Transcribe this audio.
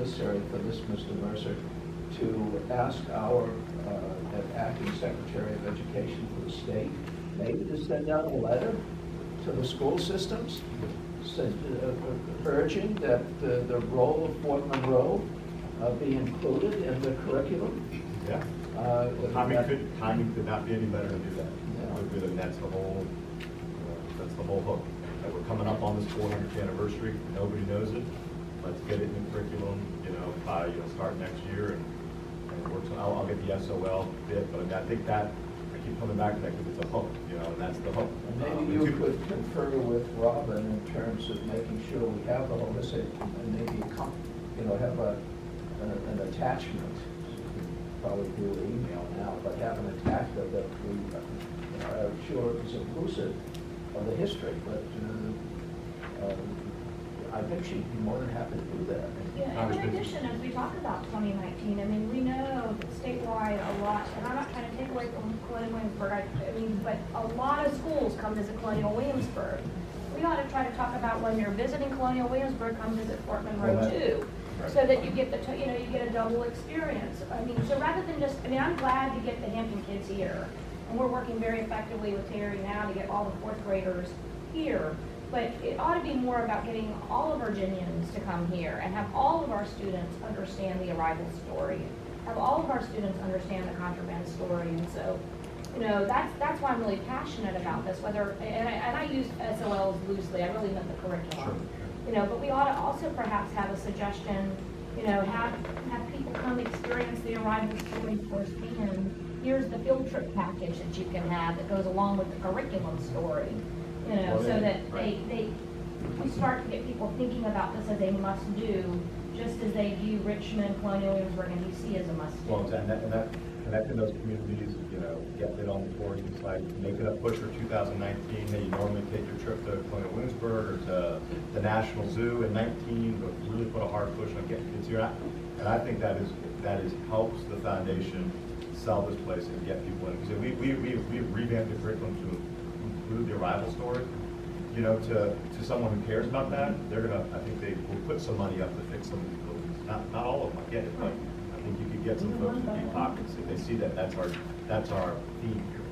necessary for this, Mr. Mercer, to ask our acting Secretary of Education for the state, maybe to send out a letter to the school systems, urging that the role of Fort Monroe be included in the curriculum? Yeah. Timing could not be any better to do that. Yeah. And that's the whole hook. That we're coming up on this 400th anniversary. Nobody knows it. Let's get it in the curriculum. By start next year, and work. I'll get the SOL bit, but I think that I keep coming back to that because it's a hook. And that's the hook. And maybe you could confer with Robin in terms of making sure we have the holistic, and maybe have an attachment. Probably do email now, but have an attachment that we are sure is inclusive of the history. But I think she'd be more than happy to do that. Yeah, and in addition, as we talk about 2019, I mean, we know that statewide a lot, and I'm not trying to take away from Colonial Williamsburg, I mean, but a lot of schools come visit Colonial Williamsburg. We ought to try to talk about when you're visiting Colonial Williamsburg, come visit Fort Monroe too. Right. So that you get you get a double experience. I mean, so rather than just, I mean, I'm glad to get the Hampton kids here. And we're working very effectively with Terry now to get all the fourth graders here. But it ought to be more about getting all of Virginians to come here and have all of our students understand the arrival story, have all of our students understand the contraband story. And so, that's why I'm really passionate about this. And I use SOLs loosely. I really meant the curriculum. Sure. But we ought to also perhaps have a suggestion. Have people come experience the arrival story firsthand. Here's the field trip package that you can have that goes along with the curriculum story. So that we start to get people thinking about this as a must-do, just as they view Richmond, Colonial Williamsburg, and DC as a must-do. Well, and that connecting those communities, get it on the tourism site, making a push for 2019. That you normally take your trip to Colonial Williamsburg or to the National Zoo in 19, but really put a hard push on getting kids here. And I think that helps the foundation sell this place and get people in. So we revamped the curriculum to include the arrival story, to someone who cares about that. I think they will put some money up to fix some of these buildings. Not all of them, I get it, but I think you could get some folks in deep pockets if they see that that's our theme here.